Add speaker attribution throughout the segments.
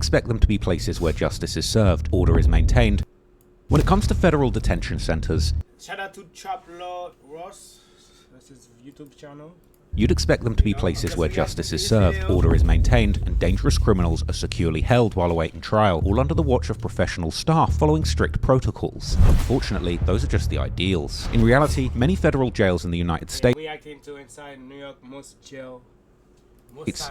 Speaker 1: Expect them to be places where justice is served, order is maintained. When it comes to federal detention centers,
Speaker 2: shout out to Chop Lord Ross, that's his YouTube channel.
Speaker 1: You'd expect them to be places where justice is served, order is maintained, and dangerous criminals are securely held while awaiting trial, all under the watch of professional staff following strict protocols. Unfortunately, those are just the ideals. In reality, many federal jails in the United States
Speaker 2: inside New York most jail.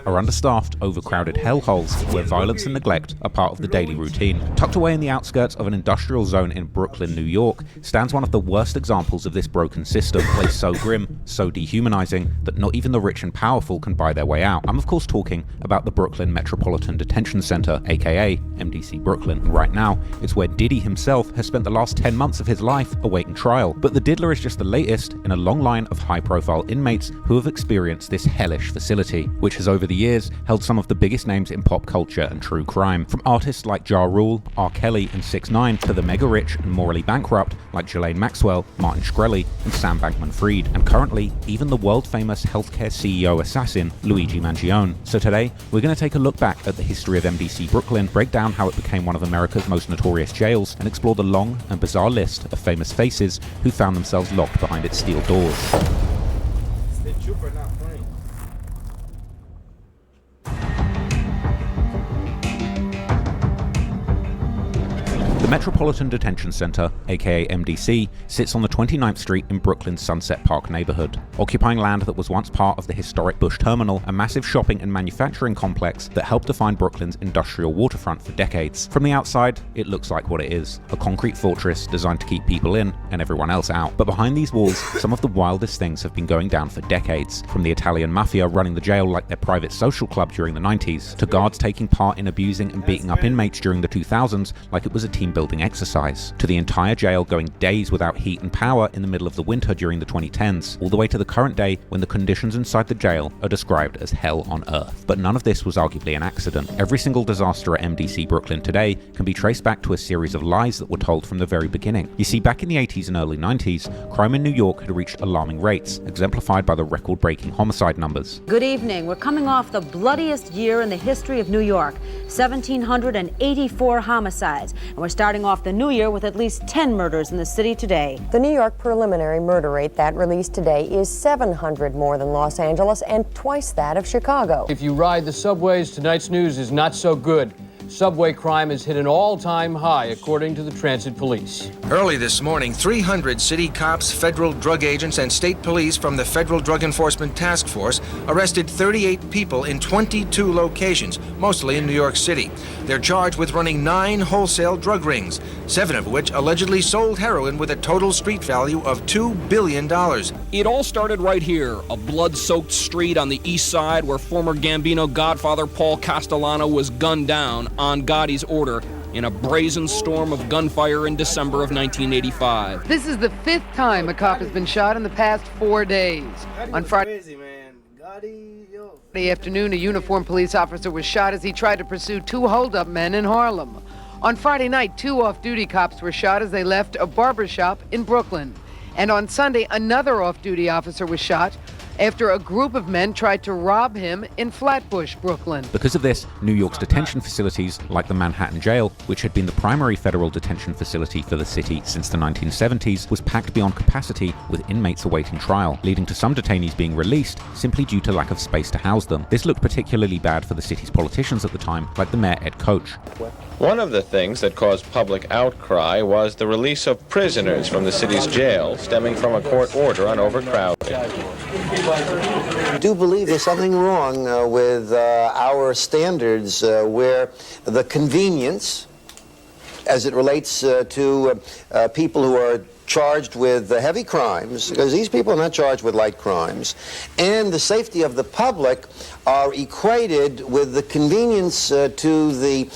Speaker 1: Are understaffed, overcrowded hellholes where violence and neglect are part of the daily routine. Tucked away in the outskirts of an industrial zone in Brooklyn, New York, stands one of the worst examples of this broken system, a place so grim, so dehumanizing, that not even the rich and powerful can buy their way out. I'm of course talking about the Brooklyn Metropolitan Detention Center, aka MDC Brooklyn. And right now, it's where Diddy himself has spent the last 10 months of his life awaiting trial. But the diddler is just the latest in a long line of high-profile inmates who have experienced this hellish facility, which has over the years held some of the biggest names in pop culture and true crime, from artists like Ja Rule, R. Kelly, and 6ix9ine to the mega rich and morally bankrupt like Ghislaine Maxwell, Martin Shkreli, and Sam Bankman-Fried, and currently even the world-famous healthcare CEO assassin Luigi Mangione. So today we're going to take a look back at the history of MDC Brooklyn, break down how it became one of America's most notorious jails, and explore the long and bizarre list of famous faces who found themselves locked behind its steel doors.
Speaker 2: It's the trooper, not playing.
Speaker 1: The Metropolitan Detention Center, aka MDC, sits on the 29th Street in Brooklyn's Sunset Park neighborhood, occupying land that was once part of the historic Bush Terminal, a massive shopping and manufacturing complex that helped define Brooklyn's industrial waterfront for decades. From the outside, it looks like what it is, a concrete fortress designed to keep people in and everyone else out. But behind these walls, some of the wildest things have been going down for decades, from the Italian mafia running the jail like their private social club during the 90s, to guards taking part in abusing and beating up inmates during the 2000s like it was a team building exercise, to the entire jail going days without heat and power in the middle of the winter during the 2010s, all the way to the current day when the conditions inside the jail are described as hell on earth. But none of this was arguably an accident. Every single disaster at MDC Brooklyn today can be traced back to a series of lies that were told from the very beginning. You see, back in the 80s and early 90s, crime in New York had reached alarming rates, exemplified by the record-breaking homicide numbers.
Speaker 3: Good evening. We're coming off the bloodiest year in the history of New York, 1,784 homicides, and we're starting off the new year with at least 10 murders in the city today.
Speaker 4: The New York preliminary murder rate that released today is 700 more than Los Angeles and twice that of Chicago.
Speaker 5: If you ride the subways, tonight's news is not so good. Subway crime has hit an all-time high, according to the Transit Police.
Speaker 6: Early this morning, 300 city cops, federal drug agents, and state police from the Federal Drug Enforcement Task Force arrested 38 people in 22 locations, mostly in New York City. They're charged with running 9 wholesale drug rings, 7 of which allegedly sold heroin with a total street value of $2 billion.
Speaker 7: It all started right here, a blood-soaked street on the east side where former Gambino godfather Paul Castellano was gunned down on Gotti's order in a brazen storm of gunfire in December of 1985.
Speaker 8: This is the 5th time a cop has been shot in the past 4 days. On Friday afternoon, a uniformed police officer was shot as he tried to pursue 2 hold-up men in Harlem. On Friday night, 2 off-duty cops were shot as they left a barbershop in Brooklyn. And on Sunday, another off-duty officer was shot after a group of men tried to rob him in Flatbush, Brooklyn.
Speaker 1: Because of this, New York's detention facilities, like the Manhattan Jail, which had been the primary federal detention facility for the city since the 1970s, was packed beyond capacity with inmates awaiting trial, leading to some detainees being released simply due to lack of space to house them. This looked particularly bad for the city's politicians at the time, like the mayor Ed Koch.
Speaker 9: One of the things that caused public outcry was the release of prisoners from the city's jail, stemming from a court order on overcrowding.
Speaker 10: I do believe there's something wrong with our standards where the convenience, as it relates to people who are charged with heavy crimes, because these people are not charged with light crimes, and the safety of the public are equated with the convenience to the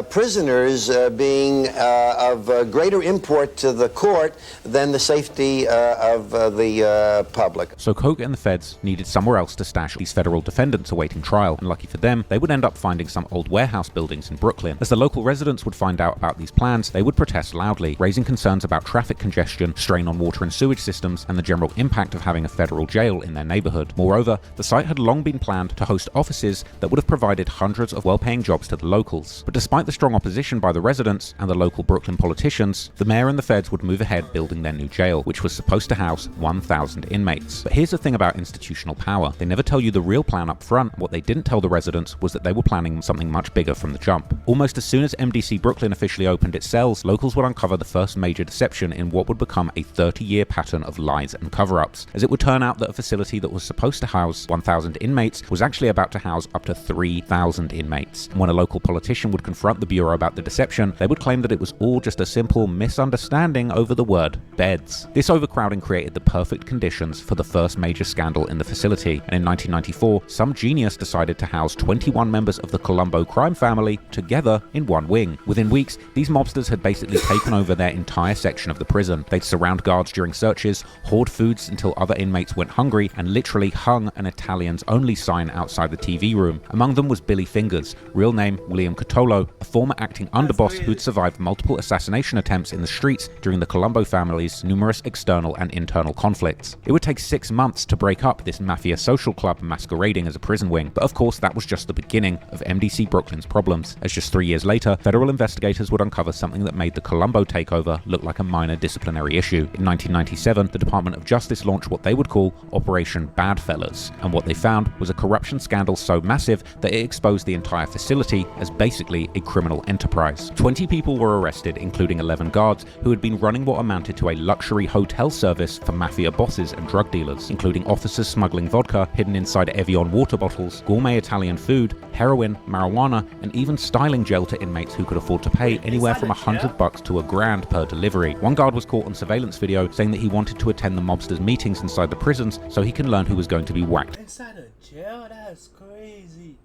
Speaker 10: prisoners being of greater import to the court than the safety of the public.
Speaker 1: So Koch and the feds needed somewhere else to stash these federal defendants awaiting trial, and lucky for them, they would end up finding some old warehouse buildings in Brooklyn. As the local residents would find out about these plans, they would protest loudly, raising concerns about traffic congestion congestion, strain on water and sewage systems, and the general impact of having a federal jail in their neighborhood. Moreover, the site had long been planned to host offices that would have provided hundreds of well-paying jobs to the locals. But despite the strong opposition by the residents and the local Brooklyn politicians, the mayor and the feds would move ahead building their new jail, which was supposed to house 1,000 inmates. But here's the thing about institutional power. They never tell you the real plan up front. What they didn't tell the residents was that they were planning something much bigger from the jump. Almost as soon as MDC Brooklyn officially opened its cells, locals would uncover the first major deception in what would become a 30-year pattern of lies and cover-ups, as it would turn out that a facility that was supposed to house 1,000 inmates was actually about to house up to 3,000 inmates. And when a local politician would confront the Bureau about the deception, they would claim that it was all just a simple misunderstanding over the word beds. This overcrowding created the perfect conditions for the first major scandal in the facility, and in 1994, some genius decided to house 21 members of the Colombo crime family together in one wing. Within weeks, these mobsters had basically taken over their entire section of the prison. They'd surround guards during searches, hoard foods until other inmates went hungry, and literally hung an Italians only sign outside the TV room. Among them was Billy Fingers, real name William Cotolo, a former acting underboss who'd survived multiple assassination attempts in the streets during the Colombo family's numerous external and internal conflicts. It would take 6 months to break up this mafia social club masquerading as a prison wing, but of course that was just the beginning of MDC Brooklyn's problems, as just 3 years later, federal investigators would uncover something that made the Colombo takeover look like a minor disciplinary issue. In 1997, the Department of Justice launched what they would call Operation Badfellas, and what they found was a corruption scandal so massive that it exposed the entire facility as basically a criminal enterprise. 20 people were arrested, including 11 guards who had been running what amounted to a luxury hotel service for mafia bosses and drug dealers, including officers smuggling vodka hidden inside Evian water bottles, gourmet Italian food, heroin, marijuana, and even styling gel to inmates who could afford to pay anywhere from $100 to $1,000 per delivery. One guard was caught on surveillance video saying that he wanted to attend the mobsters' meetings inside the prisons so he can learn who was going to be whacked.
Speaker 2: Inside a jail? That's crazy.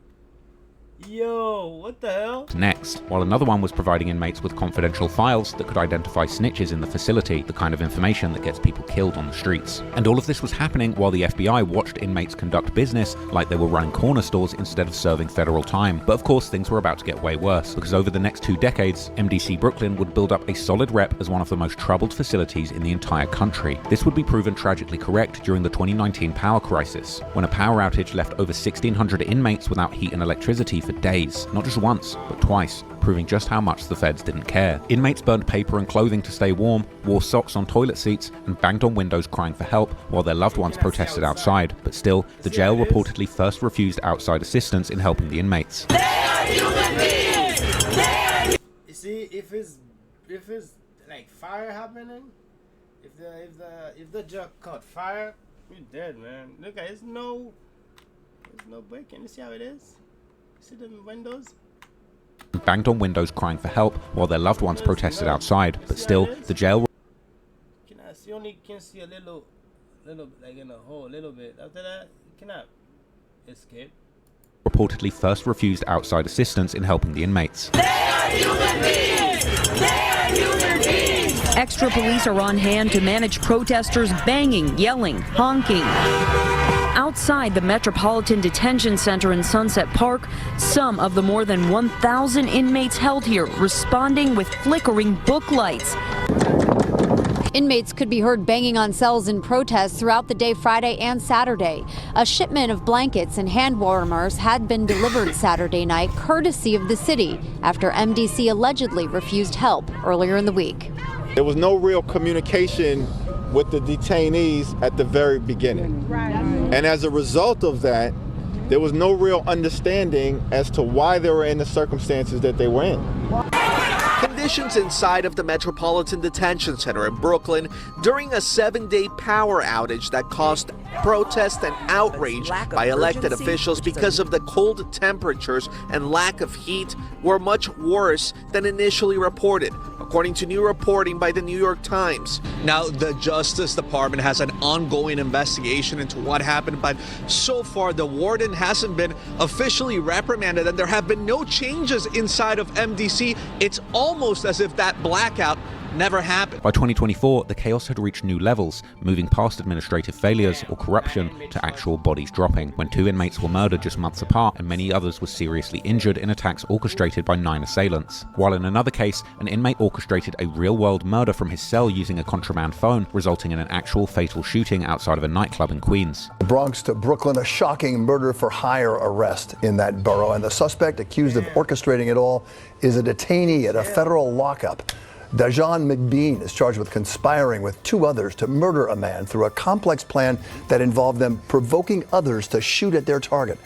Speaker 2: Yo, what the hell?
Speaker 1: Next, while another one was providing inmates with confidential files that could identify snitches in the facility, the kind of information that gets people killed on the streets. And all of this was happening while the FBI watched inmates conduct business like they were running corner stores instead of serving federal time. But of course, things were about to get way worse, because over the next 2 decades, MDC Brooklyn would build up a solid rep as one of the most troubled facilities in the entire country. This would be proven tragically correct during the 2019 power crisis, when a power outage left over 1,600 inmates without heat and electricity for days, not just once, but twice, proving just how much the feds didn't care. Inmates burned paper and clothing to stay warm, wore socks on toilet seats, and banged on windows crying for help while their loved ones protested outside. But still, the jail reportedly first refused outside assistance in helping the inmates.
Speaker 2: You see, if it's like fire happening, if the jug caught fire, you're dead, man. Look at it, there's no breaking. You see how it is? See the windows?
Speaker 1: Banged on windows crying for help while their loved ones protested outside, but still, the jail
Speaker 2: You only can see a little like in a hole, a little bit. After that, you cannot escape.
Speaker 1: reportedly first refused outside assistance in helping the inmates.
Speaker 11: They are human beings! They are human beings!
Speaker 12: Extra police are on hand to manage protesters banging, yelling, honking. Outside the Metropolitan Detention Center in Sunset Park, some of the more than 1,000 inmates held here responding with flickering book lights.
Speaker 13: Inmates could be heard banging on cells in protest throughout the day Friday and Saturday. A shipment of blankets and hand warmers had been delivered Saturday night, courtesy of the city, after MDC allegedly refused help earlier in the week.
Speaker 14: There was no real communication with the detainees at the very beginning. And as a result of that, there was no real understanding as to why they were in the circumstances that they were in.
Speaker 15: Conditions inside of the Metropolitan Detention Center in Brooklyn during a 7-day power outage that caused protest and outrage by elected officials because of the cold temperatures and lack of heat were much worse than initially reported, according to new reporting by the New York Times.
Speaker 16: Now, the Justice Department has an ongoing investigation into what happened, but so far the warden hasn't been officially reprimanded and there have been no changes inside of MDC. It's almost as if that blackout never happened.
Speaker 1: By 2024, the chaos had reached new levels, moving past administrative failures or corruption to actual bodies dropping, when 2 inmates were murdered just months apart and many others were seriously injured in attacks orchestrated by 9 assailants. While in another case, an inmate orchestrated a real-world murder from his cell using a contraband phone, resulting in an actual fatal shooting outside of a nightclub in Queens.
Speaker 17: Bronx to Brooklyn, a shocking murder-for-hire arrest in that borough, and the suspect accused of orchestrating it all is a detainee at a federal lockup. Dajon McBean is charged with conspiring with 2 others to murder a man through a complex plan that involved them provoking others to shoot at their target.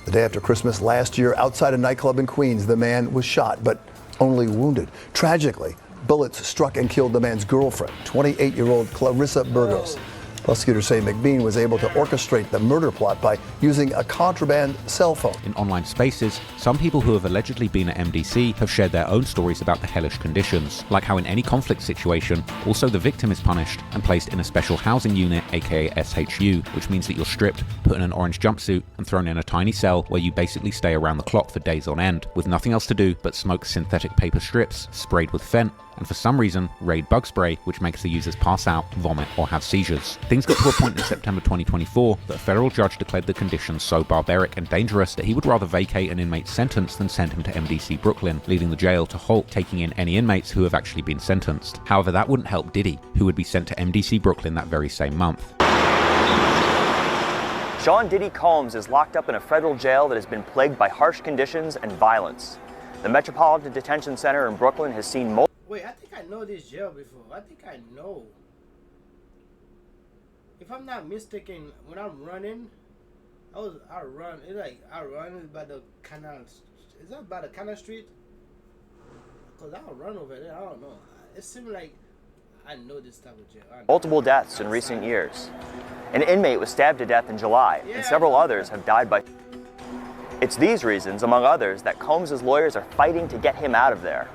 Speaker 17: The day after Christmas last year, outside a nightclub in Queens, the man was shot, but only wounded. Tragically, bullets struck and killed the man's girlfriend, 28-year-old Clarissa Burgos. Prosecutors say McBean was able to orchestrate the murder plot by using a contraband cell phone.
Speaker 1: In online spaces, some people who have allegedly been at MDC have shared their own stories about the hellish conditions, like how in any conflict situation, also the victim is punished and placed in a special housing unit, aka SHU, which means that you're stripped, put in an orange jumpsuit, and thrown in a tiny cell where you basically stay around the clock for days on end, with nothing else to do but smoke synthetic paper strips sprayed with fent, and for some reason, raid bug spray, which makes the users pass out, vomit, or have seizures. Things got to a point in September 2024 that a federal judge declared the conditions so barbaric and dangerous that he would rather vacate an inmate's sentence than send him to MDC Brooklyn, leaving the jail to halt taking in any inmates who have actually been sentenced. However, that wouldn't help Diddy, who would be sent to MDC Brooklyn that very same month.
Speaker 18: Sean Diddy Combs is locked up in a federal jail that has been plagued by harsh conditions and violence. The Metropolitan Detention Center in Brooklyn has seen multiple...
Speaker 2: Wait, I think I know this jail before. I think I know. If I'm not mistaken, when I'm running, I run by the canal. Is that by the canal street? Cause I'll run over there. I don't know. It seems like I know this type of jail.
Speaker 18: Multiple deaths in recent years. An inmate was stabbed to death in July, and several others have died by... It's these reasons, among others, that Combs' lawyers are fighting to get him out of there.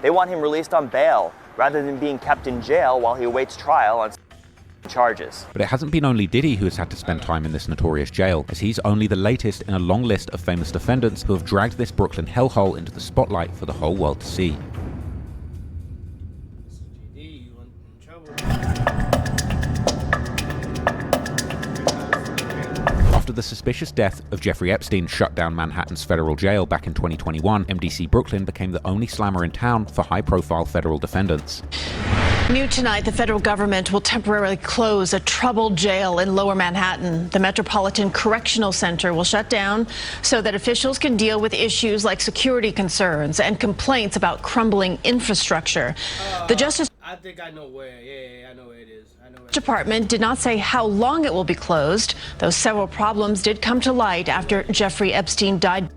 Speaker 18: They want him released on bail, rather than being kept in jail while he awaits trial on charges.
Speaker 1: But it hasn't been only Diddy who has had to spend time in this notorious jail, as he's only the latest in a long list of famous defendants who have dragged this Brooklyn hellhole into the spotlight for the whole world to see. After the suspicious death of Jeffrey Epstein shut down Manhattan's federal jail back in 2021, MDC Brooklyn became the only slammer in town for high-profile federal defendants.
Speaker 19: New tonight, the federal government will temporarily close a troubled jail in Lower Manhattan. The Metropolitan Correctional Center will shut down so that officials can deal with issues like security concerns and complaints about crumbling infrastructure. The Justice
Speaker 2: I think I know where. Yeah, I know where it is.
Speaker 19: Department did not say how long it will be closed, though several problems did come to light after Jeffrey Epstein died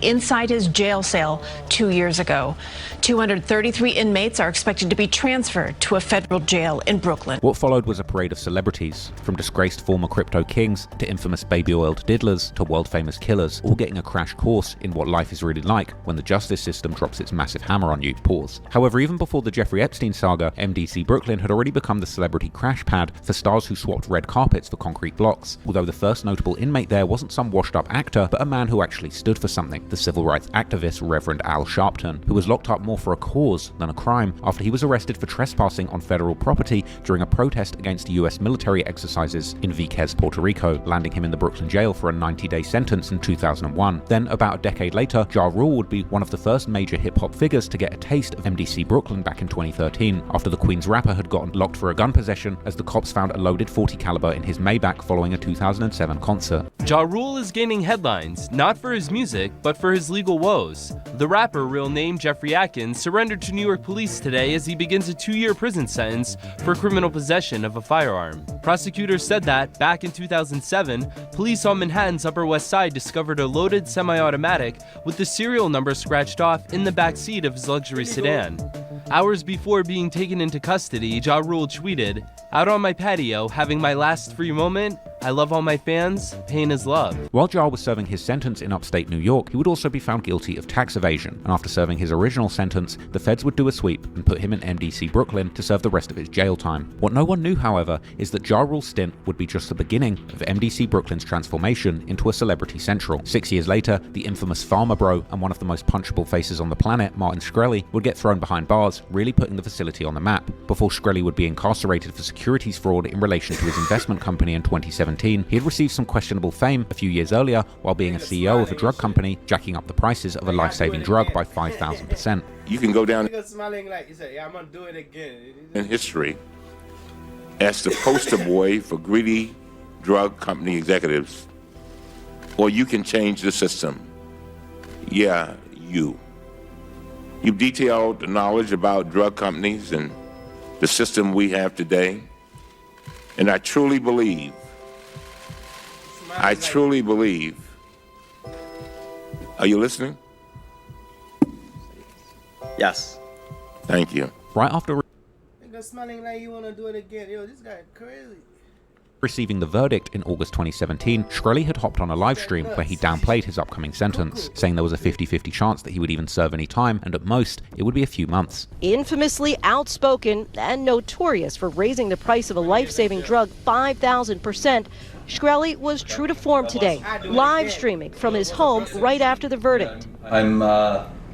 Speaker 19: inside his jail cell 2 years ago. 233 inmates are expected to be transferred to a federal jail in Brooklyn.
Speaker 1: What followed was a parade of celebrities, from disgraced former crypto kings to infamous baby-oiled diddlers to world-famous killers, all getting a crash course in what life is really like when the justice system drops its massive hammer on you. Pause. However, even before the Jeffrey Epstein saga, MDC Brooklyn had already become the celebrity crash pad for stars who swapped red carpets for concrete blocks, although the first notable inmate there wasn't some washed-up actor, but a man who actually stood for something, the civil rights activist Reverend Al Sharpton, who was locked up more for a cause than a crime after he was arrested for trespassing on federal property during a protest against US military exercises in Vieques, Puerto Rico, landing him in the Brooklyn jail for a 90-day sentence in 2001. Then, about a decade later, Ja Rule would be one of the first major hip-hop figures to get a taste of MDC Brooklyn back in 2013, after the Queens rapper had gotten locked for a gun possession as the cops found a loaded .40 caliber in his Maybach following a 2007 concert.
Speaker 20: Ja Rule is gaining headlines, not for his music, but for his legal woes. The rapper, real name Jeffrey Atkins, surrendered to New York police today as he begins a 2-year prison sentence for criminal possession of a firearm. Prosecutors said that, back in 2007, police on Manhattan's Upper West Side discovered a loaded semi-automatic with the serial number scratched off in the back seat of his luxury sedan. Hours before being taken into custody, Ja Rule tweeted, "Out on my patio, having my last free moment, I love all my fans. Pain is love.
Speaker 1: While Jar was serving his sentence in upstate New York, he would also be found guilty of tax evasion, and after serving his original sentence, the feds would do a sweep and put him in MDC Brooklyn to serve the rest of his jail time. What no one knew, however, is that Ja Rule's stint would be just the beginning of MDC Brooklyn's transformation into a celebrity central. 6 years later, the infamous Farmer Bro and one of the most punchable faces on the planet, Martin Shkreli, would get thrown behind bars, really putting the facility on the map. Before Shkreli would be incarcerated for securities fraud in relation to his investment company in 2017, he had received some questionable fame a few years earlier while being a CEO of a drug company, jacking up the prices of a life-saving drug by 5,000%.
Speaker 21: You can go down
Speaker 2: Smiling like he said, yeah, I'm gonna do it again.
Speaker 21: in history as the poster boy for greedy drug company executives, or you can change the system. Yeah, you. You've detailed the knowledge about drug companies and the system we have today, and I truly believe, are you listening?
Speaker 18: Yes.
Speaker 21: Thank you.
Speaker 1: Right after
Speaker 2: Nigga smiling like you wanna do it again. Yo, this guy crazy.
Speaker 1: receiving the verdict in August 2017, Shkreli had hopped on a live stream where he downplayed his upcoming sentence, saying there was a 50-50 chance that he would even serve any time, and at most, it would be a few months.
Speaker 22: Infamously outspoken and notorious for raising the price of a life-saving drug 5,000%, Shkreli was true to form today, live streaming from his home right after the verdict.
Speaker 23: I'm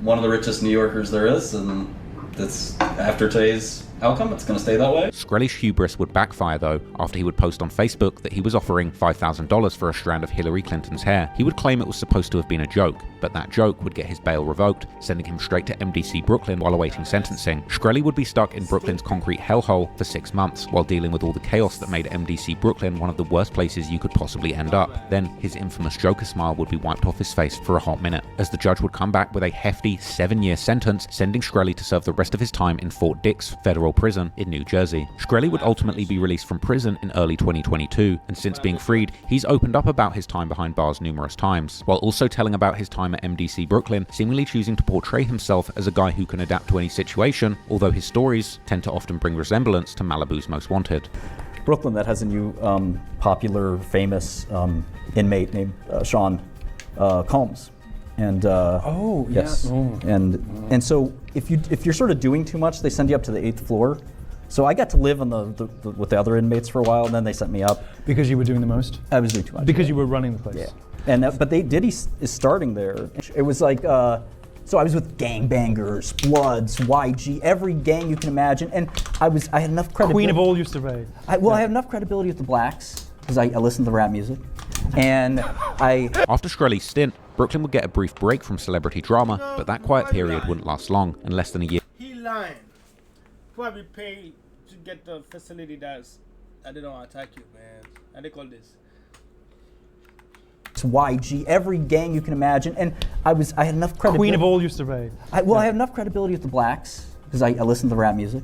Speaker 23: one of the richest New Yorkers there is, and that's after today's outcome, it's going to stay that way.
Speaker 1: Shkreli's hubris would backfire, though, after he would post on Facebook that he was offering $5,000 for a strand of Hillary Clinton's hair. He would claim it was supposed to have been a joke, but that joke would get his bail revoked, sending him straight to MDC Brooklyn while awaiting sentencing. Shkreli would be stuck in Brooklyn's concrete hellhole for 6 months, while dealing with all the chaos that made MDC Brooklyn one of the worst places you could possibly end up. Then, his infamous Joker smile would be wiped off his face for a hot minute, as the judge would come back with a hefty 7-year sentence, sending Shkreli to serve the rest of his time in Fort Dix Federal Prison in New Jersey. Shkreli would ultimately be released from prison in early 2022, and since being freed, he's opened up about his time behind bars numerous times, while also telling about his time at MDC Brooklyn, seemingly choosing to portray himself as a guy who can adapt to any situation, although his stories tend to often bring resemblance to Malibu's Most Wanted.
Speaker 24: Brooklyn, that has a new popular, famous inmate named Sean Combs. And yes, and so if you're sort of doing too much, they send you up to the 8th floor. So I got to live on with the other inmates for a while, and then they sent me up
Speaker 25: because you were doing the most.
Speaker 24: I was doing too much
Speaker 25: because you were running the place.
Speaker 24: Yeah, and but Diddy is starting there. It was like so I was with gangbangers, Bloods, YG, every gang you can imagine, and I had enough credibility.
Speaker 25: Queen of all used to rave.
Speaker 24: I had enough credibility with the blacks because I listened to the rap music, and
Speaker 1: After Shkreli's stint, Brooklyn would get a brief break from celebrity drama, but that quiet period wouldn't last long. In less than a year,
Speaker 2: He lying. Probably paid to get the facility that's I didn't want to attack you, man. How they call this?
Speaker 24: It's YG, every gang you can imagine, and I had enough credibility.
Speaker 25: Queen of all used to rave.
Speaker 24: I had enough credibility with the blacks because I listened to the rap music,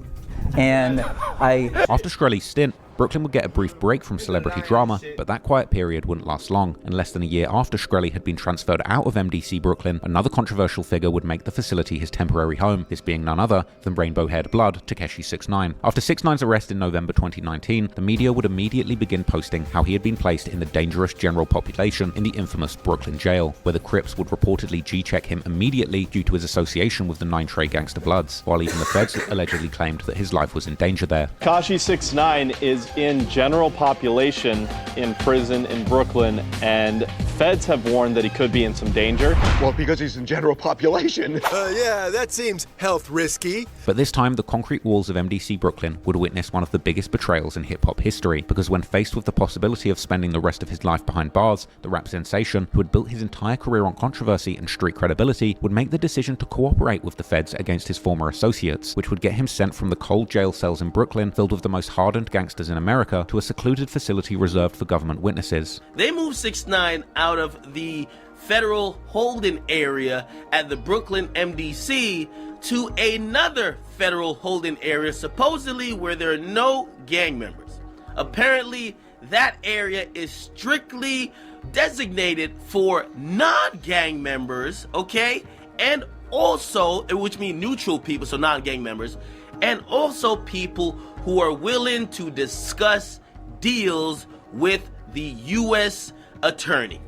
Speaker 24: and
Speaker 1: After Shkreli's stint, Brooklyn would get a brief break from celebrity drama, but that quiet period wouldn't last long. And less than a year after Shkreli had been transferred out of MDC Brooklyn, another controversial figure would make the facility his temporary home, this being none other than rainbow-haired blood Tekashi 6ix9ine. After 6ix9ine's arrest in November 2019, the media would immediately begin posting how he had been placed in the dangerous general population in the infamous Brooklyn jail, where the Crips would reportedly G-check him immediately due to his association with the 9 Trey gangster Bloods, while even the feds allegedly claimed that his life was in danger there.
Speaker 26: Tekashi 6ix9ine is in general population in prison in Brooklyn, and feds have warned that he could be in some danger.
Speaker 27: Well, because he's in general population.
Speaker 28: Yeah, that seems health risky.
Speaker 1: But this time, the concrete walls of MDC Brooklyn would witness one of the biggest betrayals in hip-hop history, because when faced with the possibility of spending the rest of his life behind bars, the rap sensation, who had built his entire career on controversy and street credibility, would make the decision to cooperate with the feds against his former associates, which would get him sent from the cold jail cells in Brooklyn, filled with the most hardened gangsters in America, to a secluded facility reserved for government witnesses.
Speaker 29: They moved 6ix9ine out of the federal holding area at the Brooklyn MDC to another federal holding area, supposedly where there are no gang members. Apparently, that area is strictly designated for non-gang members, okay? And also, which means neutral people, so non-gang members, and also people who are willing to discuss deals with the U.S. attorney.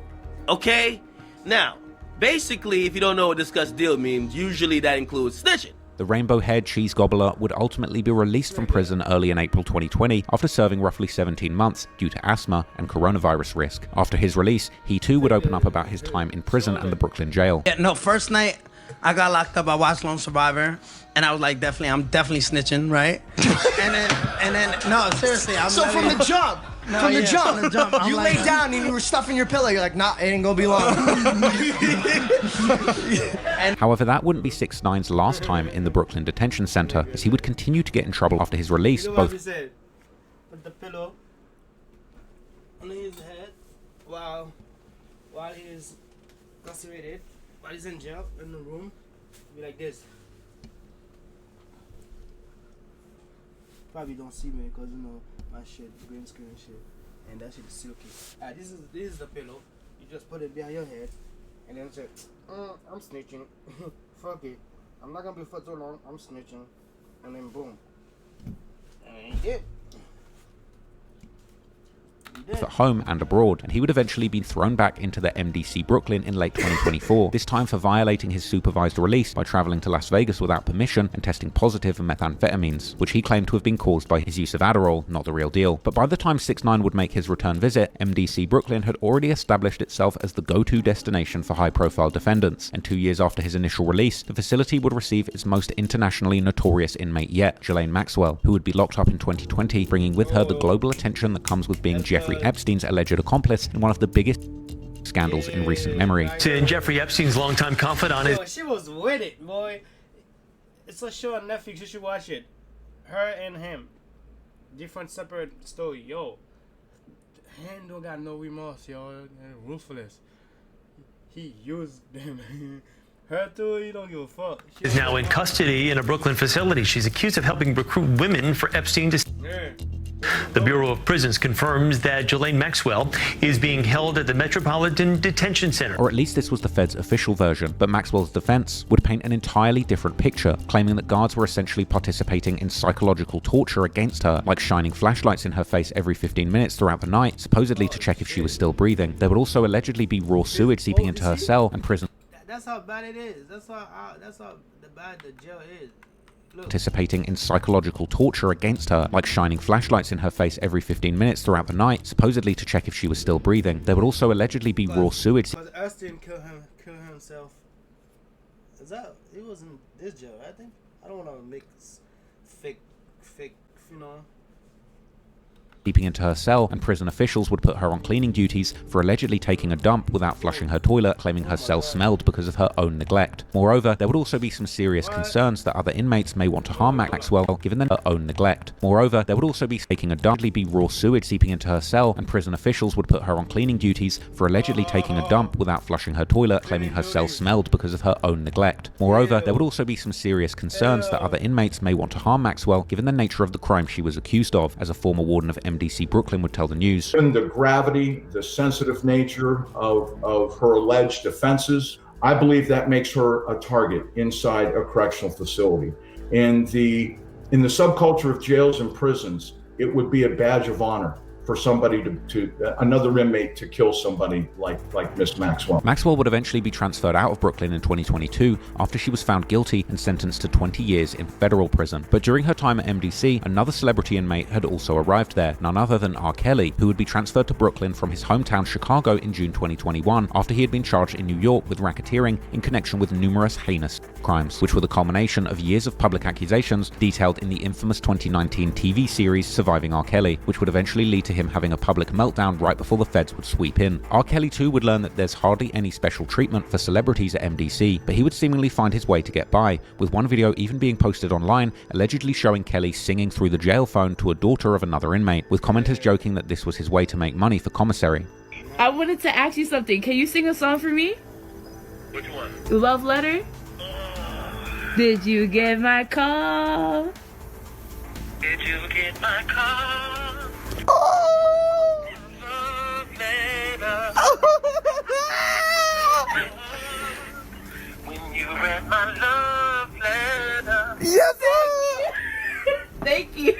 Speaker 29: Okay? Now, basically, if you don't know what discuss deal means, usually that includes snitching.
Speaker 1: The rainbow-haired cheese gobbler would ultimately be released from prison early in April 2020 after serving roughly 17 months due to asthma and coronavirus risk. After his release, he too would open up about his time in prison and the Brooklyn jail.
Speaker 3: Yeah, no, first night I got locked up, I watched Lone Survivor, and I was like, I'm definitely snitching, right? and then, no, seriously, I'm
Speaker 4: So from the jump,
Speaker 3: from the jump,
Speaker 4: you
Speaker 3: like,
Speaker 4: laid down and you were stuffing your pillow. You're like, nah, it ain't gonna be long.
Speaker 1: However, that wouldn't be 6ix9ine's last time in the Brooklyn Detention Center, as he would continue to get in trouble after his release,
Speaker 2: Look what he
Speaker 1: both
Speaker 2: said. Put the pillow on his head while he's incarcerated, while he's in jail in the room. Be like this. Probably don't see me because you know my shit, green screen shit, and that shit is silky. This is the pillow. You just put it behind your head, and then say, I'm snitching. Fuck it. I'm not gonna be for too long. I'm snitching, and then boom. And he did.
Speaker 1: at home and abroad, and he would eventually be thrown back into the MDC Brooklyn in late 2024, this time for violating his supervised release by traveling to Las Vegas without permission and testing positive for methamphetamines, which he claimed to have been caused by his use of Adderall, not the real deal. But by the time 6ix9ine would make his return visit, MDC Brooklyn had already established itself as the go-to destination for high-profile defendants, and 2 years after his initial release, the facility would receive its most internationally notorious inmate yet, Ghislaine Maxwell, who would be locked up in 2020, bringing with her the global attention that comes with being Jeffrey Epstein's alleged accomplice in one of the biggest scandals in recent memory.
Speaker 5: And Jeffrey Epstein's longtime confidant is...
Speaker 2: She was with it, boy. It's a show on Netflix, you should watch it. Her and him. Different separate story, yo. Him don't got no remorse, yo. Ruthless. He used them. Her too, he don't give a fuck.
Speaker 5: is now in custody in a Brooklyn facility. She's accused of helping recruit women for Epstein to... The Bureau of Prisons confirms that Ghislaine Maxwell is being held at the Metropolitan Detention Center.
Speaker 1: Or at least this was the Fed's official version, but Maxwell's defense would paint an entirely different picture, claiming that guards were essentially participating in psychological torture against her, like shining flashlights in her face every 15 minutes throughout the night, supposedly to check if she was still breathing. There would also allegedly be raw sewage seeping into her cell and prison.
Speaker 2: That's how bad it is. That's how bad the jail is.
Speaker 1: Participating in psychological torture against her, like shining flashlights in her face every 15 minutes throughout the night, supposedly to check if she was still breathing. There would also allegedly be raw sewage.
Speaker 2: Because Epstein killed himself. Is that he was in this jail? I think. I don't want to make fake, you know.
Speaker 1: Seeping into her cell, and prison officials would put her on cleaning duties for allegedly taking a dump without flushing her toilet, claiming her cell smelled because of her own neglect. Moreover, there would also be some serious concerns that other inmates may want to harm Maxwell given her own neglect. Moreover, there would also be taking a dump, be raw sewage seeping into her cell, and prison officials would put her on cleaning duties for allegedly taking a dump without flushing her toilet, claiming her cell smelled because of her own neglect. Moreover, there would also be some serious concerns that other inmates may want to harm Maxwell given the nature of the crime she was accused of, as a former warden of MDC Brooklyn would tell the news.
Speaker 6: Given the gravity, the sensitive nature of her alleged offenses, I believe that makes her a target inside a correctional facility. In the subculture of jails and prisons, it would be a badge of honor for somebody another inmate to kill somebody like Miss Maxwell.
Speaker 1: Maxwell would eventually be transferred out of Brooklyn in 2022 after she was found guilty and sentenced to 20 years in federal prison. But during her time at MDC, another celebrity inmate had also arrived there, none other than R. Kelly, who would be transferred to Brooklyn from his hometown Chicago in June 2021 after he had been charged in New York with racketeering in connection with numerous heinous crimes, which were the culmination of years of public accusations detailed in the infamous 2019 TV series Surviving R. Kelly, which would eventually lead to him having a public meltdown right before the feds would sweep in. R. Kelly too would learn that there's hardly any special treatment for celebrities at MDC, but he would seemingly find his way to get by, with one video even being posted online allegedly showing Kelly singing through the jail phone to a daughter of another inmate, with commenters joking that this was his way to make money for commissary.
Speaker 7: I wanted to ask you something. Can you sing a song for me?
Speaker 6: Which one?
Speaker 7: Love Letter? Did you get my call?
Speaker 6: Did you get my call? When you read my love letter.
Speaker 7: Yes, thank you.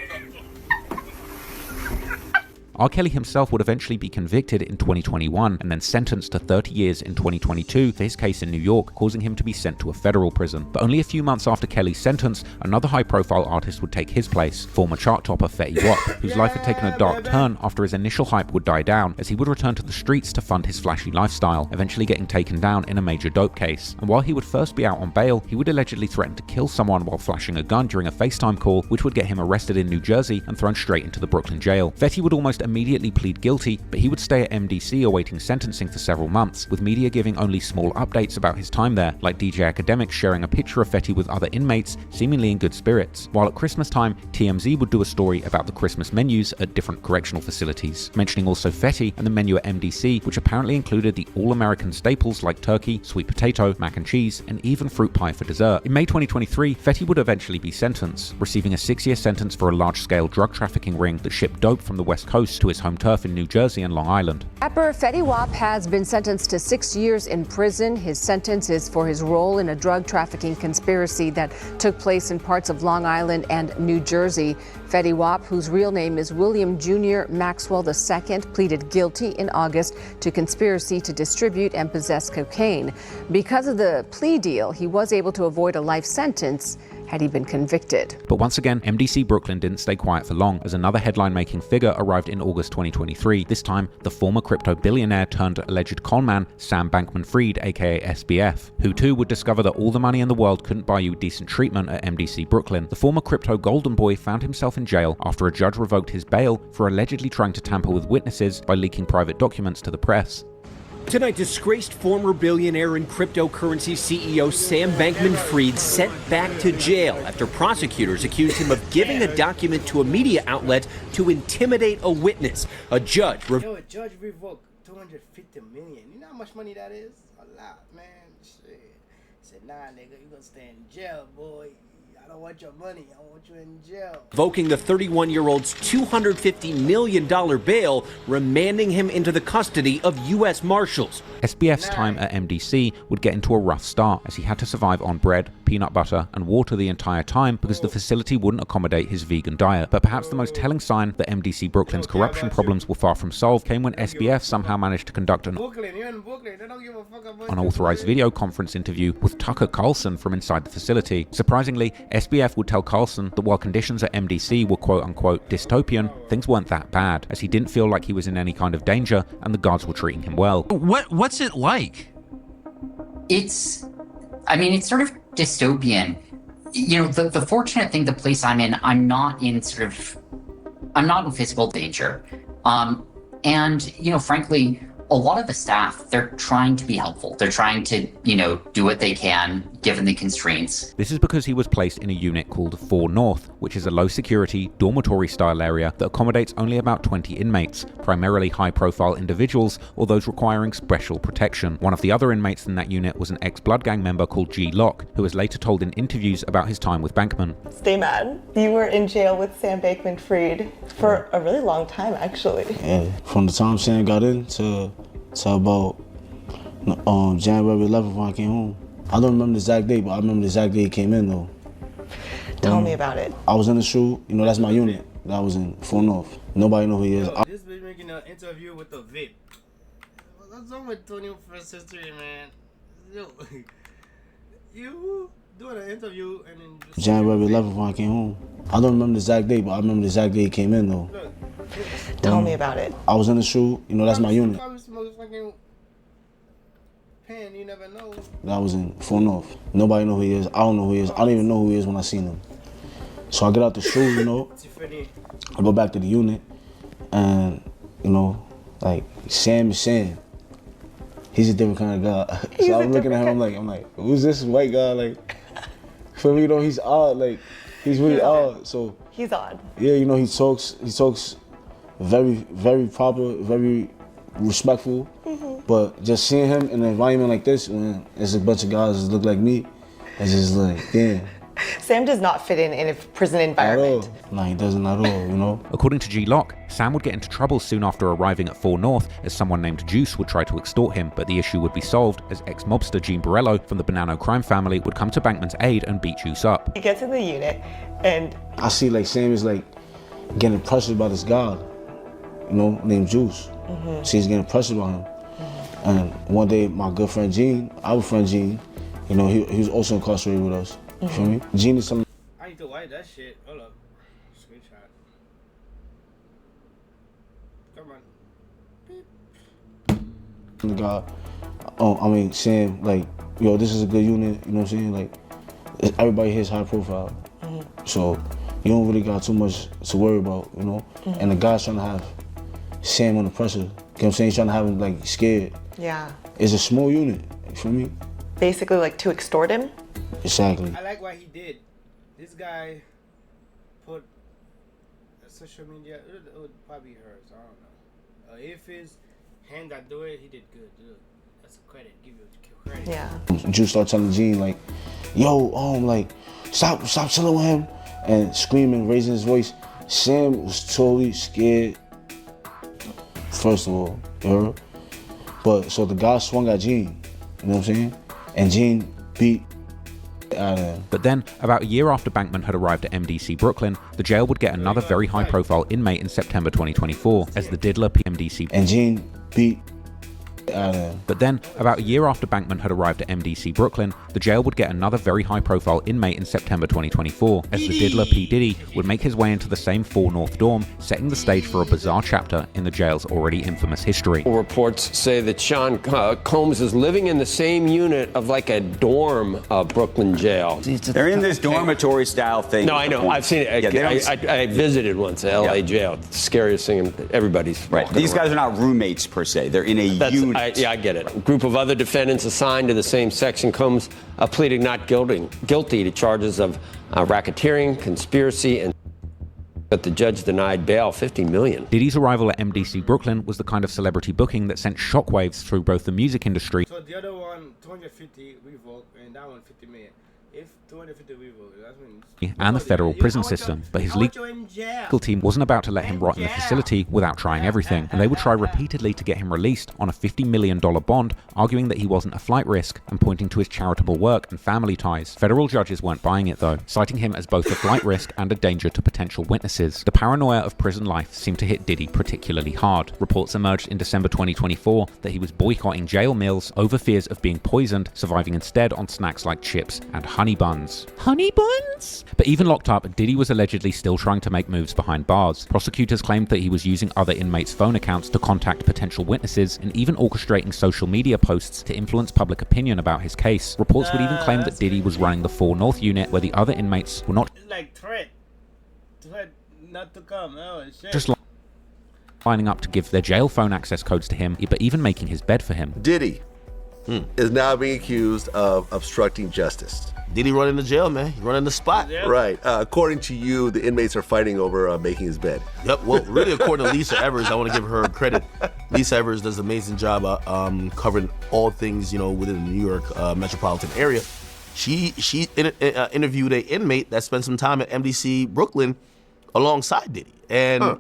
Speaker 1: R. Kelly himself would eventually be convicted in 2021 and then sentenced to 30 years in 2022 for his case in New York, causing him to be sent to a federal prison. But only a few months after Kelly's sentence, another high-profile artist would take his place, former chart topper Fetty Wap, whose life had taken a dark turn after his initial hype would die down, as he would return to the streets to fund his flashy lifestyle, eventually getting taken down in a major dope case. And while he would first be out on bail, he would allegedly threaten to kill someone while flashing a gun during a FaceTime call, which would get him arrested in New Jersey and thrown straight into the Brooklyn jail. Fetty would almost immediately plead guilty, but he would stay at MDC awaiting sentencing for several months, with media giving only small updates about his time there, like DJ Academics sharing a picture of Fetty with other inmates, seemingly in good spirits. While at Christmas time, TMZ would do a story about the Christmas menus at different correctional facilities, mentioning also Fetty and the menu at MDC, which apparently included the all-American staples like turkey, sweet potato, mac and cheese, and even fruit pie for dessert. In May 2023, Fetty would eventually be sentenced, receiving a 6-year sentence for a large-scale drug trafficking ring that shipped dope from the West Coast to his home turf in New Jersey and Long Island.
Speaker 8: Rapper Fetty Wap has been sentenced to 6 years in prison. His sentence is for his role in a drug trafficking conspiracy that took place in parts of Long Island and New Jersey. Fetty Wap, whose real name is William Jr. Maxwell II, pleaded guilty in August to conspiracy to distribute and possess cocaine. Because of the plea deal, he was able to avoid a life sentence had he been convicted.
Speaker 1: But once again, MDC Brooklyn didn't stay quiet for long, as another headline-making figure arrived in August 2023. This time, the former crypto billionaire turned alleged conman Sam Bankman-Fried, aka SBF, who too would discover that all the money in the world couldn't buy you decent treatment at MDC Brooklyn. The former crypto golden boy found himself in jail after a judge revoked his bail for allegedly trying to tamper with witnesses by leaking private documents to the press.
Speaker 9: Tonight, disgraced former billionaire and cryptocurrency CEO Sam Bankman-Fried sent back to jail after prosecutors accused him of giving a document to a media outlet to intimidate a witness. A judge
Speaker 2: revoked $250 million. You know how much money that is? A lot, man. Shit. Said, nah, nigga, you gonna stay in jail, boy. I don't want your money. I want you in jail.
Speaker 9: Revoking the 31-year-old's $250 million bail, remanding him into the custody of U.S. Marshals.
Speaker 1: SBF's time at MDC would get into a rough start, as he had to survive on bread, peanut butter, and water the entire time because the facility wouldn't accommodate his vegan diet. But perhaps the most telling sign that MDC Brooklyn's corruption problems were far from solved came when SBF somehow managed to conduct an unauthorized video conference interview with Tucker Carlson from inside the facility. Surprisingly, SBF would tell Carlson that while conditions at MDC were quote-unquote dystopian, things weren't that bad, as he didn't feel like he was in any kind of danger and the guards were treating him well.
Speaker 10: What's it like? It's sort of dystopian. You know, the fortunate thing, the place I'm in, I'm not in physical danger. And, you know, frankly, a lot of the staff, they're trying to be helpful. They're trying to, you know, do what they can given the constraints.
Speaker 1: This is because he was placed in a unit called 4 North, which is a low-security, dormitory-style area that accommodates only about 20 inmates, primarily high-profile individuals or those requiring special protection. One of the other inmates in that unit was an ex-Blood Gang member called G. Locke, who was later told in interviews about his time with Bankman.
Speaker 11: Stay mad. You were in jail with Sam Bankman-Fried for a really long time, actually.
Speaker 12: Yeah, from the time Sam got in to about January 11th when I came home. I don't remember the exact date, but I remember the exact day he came in though.
Speaker 11: Tell me about it.
Speaker 12: I was in the SHU, you know, that's my unit that I was in, 4 North. Nobody know who he is.
Speaker 2: This bitch making an interview with the VIP. What's wrong with 21st century, man? Yo, you doing an interview and then just
Speaker 12: January 11th when I came home. I don't remember the exact date, but I remember the exact day he came in though.
Speaker 11: Tell me about it.
Speaker 12: I was in the SHU, you know, that's my unit.
Speaker 2: Pen, you never know.
Speaker 12: I was in 4 North. Nobody know who he is. I don't know who he is. I don't even know who he is when I seen him. So I get out the SHU, you know. I go back to the unit, and you know, like Sam is Sam. He's a different kind of guy. So I'm looking at him, I'm like, who's this white guy? Like, for me, you know, he's odd. Like, he's really odd. So
Speaker 11: he's odd.
Speaker 12: Yeah, you know, he talks very, very proper, very respectful. But just seeing him in an environment like this, when there's a bunch of guys that look like me, it's just like, damn.
Speaker 11: Sam does not fit in a prison environment.
Speaker 12: No, he doesn't at all, you know?
Speaker 1: According to G. Locke, Sam would get into trouble soon after arriving at 4 North, as someone named Juice would try to extort him, but the issue would be solved as ex-mobster Gene Borello from the Bonanno crime family would come to Bankman's aid and beat Juice up.
Speaker 11: He gets in the unit and
Speaker 12: I see like Sam is like getting pressured by this guy. you know, named Juice. She's getting pressure on him. And one day, my good friend Gene, our friend Gene, you know, he was also incarcerated with us. You feel me? Gene is something.
Speaker 2: I need to wipe that shit. Hold up. Screenshot. Come on.
Speaker 12: The guy, I mean, saying like, yo, this is a good unit. You know what I'm saying? Like, everybody here's high profile, so you don't really got too much to worry about, you know. And the guy's trying to have Sam under pressure. You know what I'm saying? He's trying to have him like scared.
Speaker 11: Yeah.
Speaker 12: It's a small unit. You feel me?
Speaker 11: Basically, like to extort him.
Speaker 12: Exactly.
Speaker 2: I like what he did. This guy put social media. It would probably hurt. I don't know. If his hand got do it, he did good. Dude. That's a credit. Give you credit.
Speaker 11: Yeah.
Speaker 12: Juice started telling Gene like, yo, like, stop chilling with him, and screaming, raising his voice. Sam was totally scared. First of all, you heard? But so the guy swung at Gene, you know what I'm saying? And Gene beat out of him.
Speaker 1: But then, about a year after Bankman had arrived at MDC Brooklyn, the jail would get another very high-profile inmate in September 2024 as the Diddler PMDC.
Speaker 12: And Gene beat out of him.
Speaker 1: But then, about a year after Bankman had arrived at MDC Brooklyn, the jail would get another very high-profile inmate in September 2024 as the Diddler P. Diddy would make his way into the same 4 North dorm, setting the stage for a bizarre chapter in the jail's already infamous history.
Speaker 13: Reports say that Sean Combs is living in the same unit of like a dorm of Brooklyn jail.
Speaker 14: They're in this dormitory style thing.
Speaker 13: No, I know. I've seen it. I visited once at LA jail. It's the scariest thing. Everybody's
Speaker 14: right. These guys are not roommates per se. They're in a unit.
Speaker 13: I get it. A group of other defendants assigned to the same section. Combs pleaded not guilty to charges of racketeering, conspiracy, and but the judge denied bail, $50 million.
Speaker 1: Diddy's arrival at MDC Brooklyn was the kind of celebrity booking that sent shockwaves through both the music industry.
Speaker 2: So the other one, 250 revoked, and that one 50 million. If 250 revoked, that means
Speaker 1: and the federal prison system, but his legal team wasn't about to let him rot in the facility without trying everything, and they would try repeatedly to get him released on a $50 million bond, arguing that he wasn't a flight risk and pointing to his charitable work and family ties. Federal judges weren't buying it though, citing him as both a flight risk and a danger to potential witnesses. The paranoia of prison life seemed to hit Diddy particularly hard. Reports emerged in December 2024 that he was boycotting jail meals over fears of being poisoned, surviving instead on snacks like chips and honey buns. Honey buns? But even locked up, Diddy was allegedly still trying to make moves behind bars. Prosecutors claimed that he was using other inmates' phone accounts to contact potential witnesses and even orchestrating social media posts to influence public opinion about his case. Reports would even claim that Diddy was running the 4 North unit where the other inmates were not
Speaker 2: threat not to come. Oh, shit.
Speaker 1: just lining up to give their jail phone access codes to him, but even making his bed for him.
Speaker 15: Diddy is now being accused of obstructing justice.
Speaker 16: Diddy running the jail, man. He's running the spot.
Speaker 15: Yeah. Right. According to you, the inmates are fighting over making his bed.
Speaker 16: Yep. Well, really, according to Lisa Evers, I want to give her credit. Lisa Evers does an amazing job covering all things, within the New York metropolitan area. She interviewed an inmate that spent some time at MDC Brooklyn alongside Diddy. And,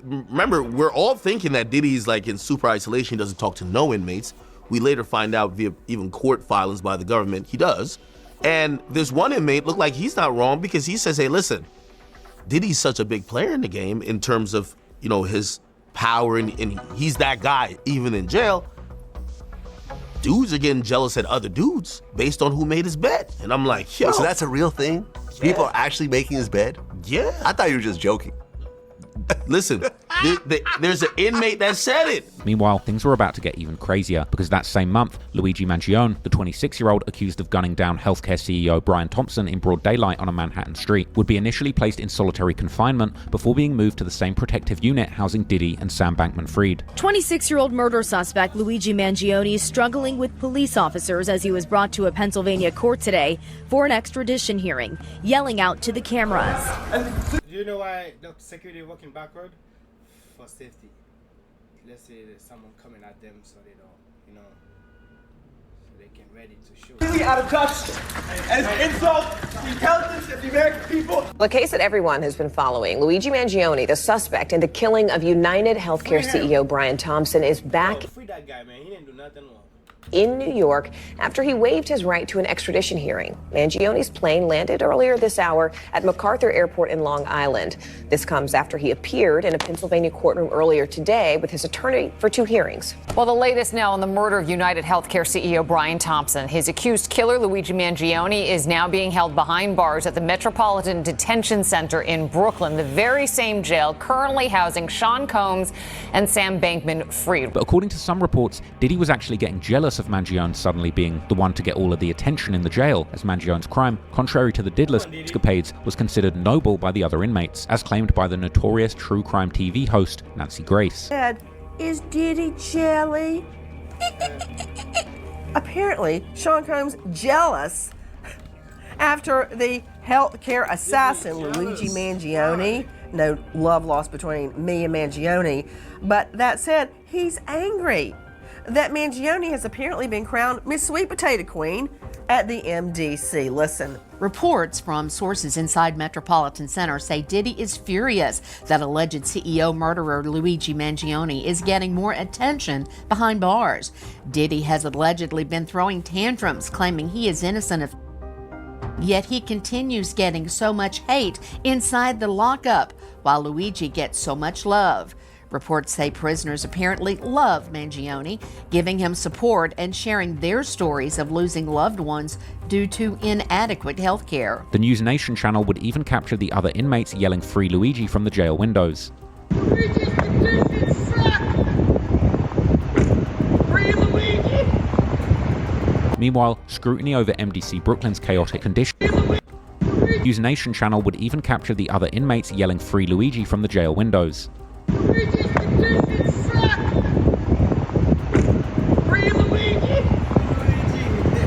Speaker 16: remember, we're all thinking that Diddy's like in super isolation. He doesn't talk to no inmates. We later find out via even court filings by the government, he does. And this one inmate looked like he's not wrong because he says, hey, listen, Diddy's such a big player in the game in terms of, his power and he's that guy even in jail. Dudes are getting jealous at other dudes based on who made his bed. And I'm like, yo.
Speaker 15: So that's a real thing? Yeah. People are actually making his bed?
Speaker 16: Yeah.
Speaker 15: I thought you were just joking.
Speaker 16: Listen, there's an inmate that said it.
Speaker 1: Meanwhile, things were about to get even crazier because that same month, Luigi Mangione, the 26-year-old accused of gunning down healthcare CEO Brian Thompson in broad daylight on a Manhattan street, would be initially placed in solitary confinement before being moved to the same protective unit housing Diddy and Sam Bankman-Fried.
Speaker 17: 26-year-old murder suspect Luigi Mangione is struggling with police officers as he was brought to a Pennsylvania court today for an extradition hearing, yelling out to the cameras.
Speaker 2: Do you know why the security working backward? For safety. Let's say there's someone coming at them so they don't, so they get ready to shoot.
Speaker 18: Completely out of touch and it's an insult to the intelligence of the American people.
Speaker 19: The case that everyone has been following, Luigi Mangione, the suspect in the killing of United Healthcare CEO Brian Thompson, is back.
Speaker 2: Free that guy, man. He didn't do nothing wrong.
Speaker 19: in New York after he waived his right to an extradition hearing. Mangione's plane landed earlier this hour at MacArthur Airport in Long Island. This comes after he appeared in a Pennsylvania courtroom earlier today with his attorney for 2 hearings.
Speaker 8: Well, the latest now on the murder of United Healthcare CEO Brian Thompson. His accused killer, Luigi Mangione, is now being held behind bars at the Metropolitan Detention Center in Brooklyn, the very same jail currently housing Sean Combs and Sam Bankman-Fried.
Speaker 1: But according to some reports, Diddy was actually getting jealous of Mangione suddenly being the one to get all of the attention in the jail, as Mangione's crime, contrary to the Diddler's escapades, was considered noble by the other inmates, as claimed by the notorious true crime TV host Nancy Grace.
Speaker 20: Dad, is Diddy jelly? Apparently, Sean Combs jealous after the healthcare assassin Luigi Mangione. No love lost between me and Mangione, but that said, he's angry that Mangione has apparently been crowned Miss Sweet Potato Queen at the MDC. Listen.
Speaker 21: Reports from sources inside Metropolitan Center say Diddy is furious that alleged CEO murderer Luigi Mangione is getting more attention behind bars. Diddy has allegedly been throwing tantrums, claiming he is innocent of, yet he continues getting so much hate inside the lockup, while Luigi gets so much love. Reports say prisoners apparently love Mangione, giving him support and sharing their stories of losing loved ones due to inadequate health care.
Speaker 1: The News Nation channel would even capture the other inmates yelling "Free Luigi" from the jail windows.
Speaker 18: Luigi's conditions suck! Free Luigi!
Speaker 1: Meanwhile, scrutiny over MDC Brooklyn's chaotic conditions. News Nation channel would even capture the other inmates yelling "Free Luigi" from the jail windows.
Speaker 18: Luigi's conditions suck! Free Luigi!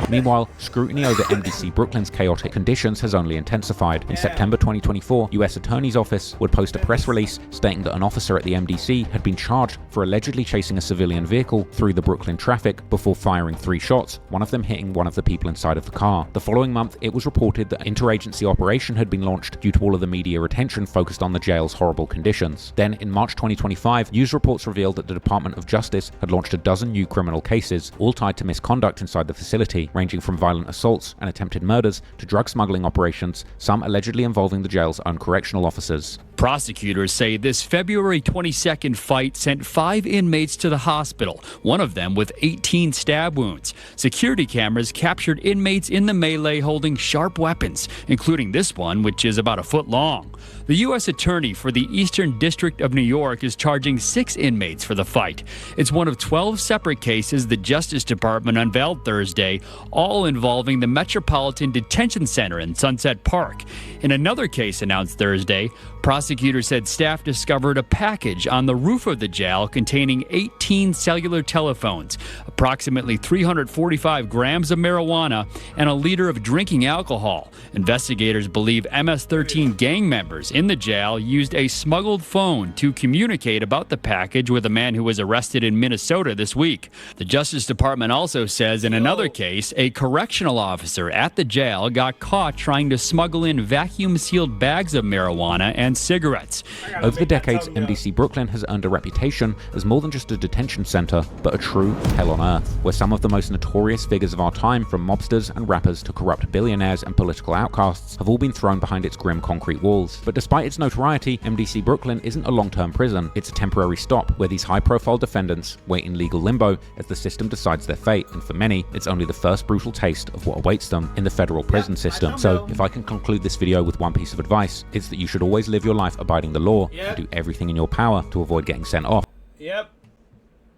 Speaker 1: Meanwhile, scrutiny over MDC Brooklyn's chaotic conditions has only intensified. In September 2024, U.S. Attorney's Office would post a press release stating that an officer at the MDC had been charged for allegedly chasing a civilian vehicle through the Brooklyn traffic before firing 3 shots, one of them hitting one of the people inside of the car. The following month, it was reported that an interagency operation had been launched due to all of the media attention focused on the jail's horrible conditions. Then, in March 2025, news reports revealed that the Department of Justice had launched a dozen new criminal cases, all tied to misconduct inside the facility, ranging from violent assaults and attempted murders to drug smuggling operations, some allegedly involving the jail's own correctional officers.
Speaker 22: Prosecutors say this February 22nd fight sent 5 inmates to the hospital, one of them with 18 stab wounds. Security cameras captured inmates in the melee holding sharp weapons, including this one, which is about a foot long. The U.S. Attorney for the Eastern District of New York is charging 6 inmates for the fight. It's one of 12 separate cases the Justice Department unveiled Thursday, all involving the Metropolitan Detention Center in Sunset Park. In another case announced Thursday, prosecutors said staff discovered a package on the roof of the jail containing 18 cellular telephones, approximately 345 grams of marijuana, and a liter of drinking alcohol. Investigators believe MS-13 gang members in the jail used a smuggled phone to communicate about the package with a man who was arrested in Minnesota this week. The Justice Department also says in another case, a correctional officer at the jail got caught trying to smuggle in vacuum-sealed bags of marijuana and cigarettes.
Speaker 1: Over the decades, MDC Brooklyn has earned a reputation as more than just a detention center, but a true hell on earth, where some of the most notorious figures of our time, from mobsters and rappers to corrupt billionaires and political outcasts, have all been thrown behind its grim concrete walls. But despite its notoriety, MDC Brooklyn isn't a long-term prison. It's a temporary stop where these high-profile defendants wait in legal limbo as the system decides their fate, and for many, it's only the first brutal taste of what awaits them in the federal prison system. So, if I can conclude this video with one piece of advice, it's that you should always live your life abiding the law and do everything in your power to avoid getting sent off.
Speaker 2: Yep.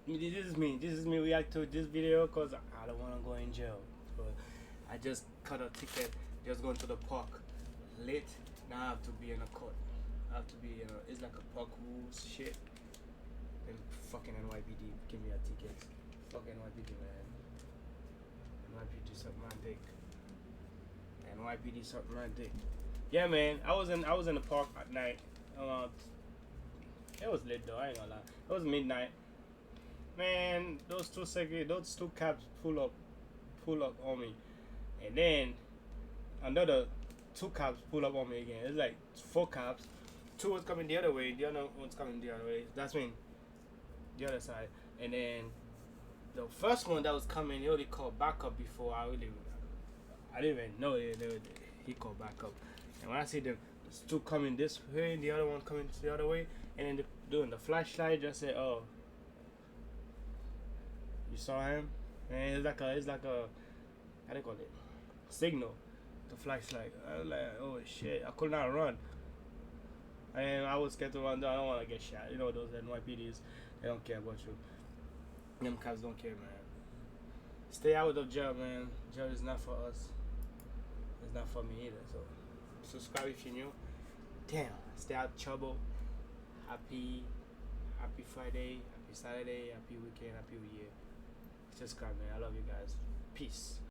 Speaker 2: This is me. This is me react to this video because I don't want to go in jail. So I just cut a ticket, just going to the park late. Now I have to be in a court. I have to be, it's like a park rules shit. Then fucking NYPD give me a ticket. Fuck NYPD, man. NYPD suck my dick. NYPD suck my dick. Yeah, man. I was in the park at night. It was late though. I ain't gonna lie. It was midnight. Man, those two cops pull up on me, and then another 2 cops pull up on me again. It's like 4 cops. 2 was coming the other way. The other one's coming the other way. That's me. The other side. And then the first one that was coming, he already called backup before I didn't even know he called backup. And when I see them two coming this way and the other one coming the other way, and then doing the flashlight, just say, "Oh, you saw him?" And it's like a how do you call it? Signal. The flashlight. I was like, "Oh shit!" I could not run. And I was scared to run. I don't want to get shot. You know those NYPDs, they don't care about you. Them cops don't care, man. Stay out of jail, man. Jail is not for us. It's not for me either. So subscribe if you're new. Damn, stay out of trouble. Happy Friday, happy Saturday, happy weekend, happy New Year. Subscribe, man. I love you guys. Peace.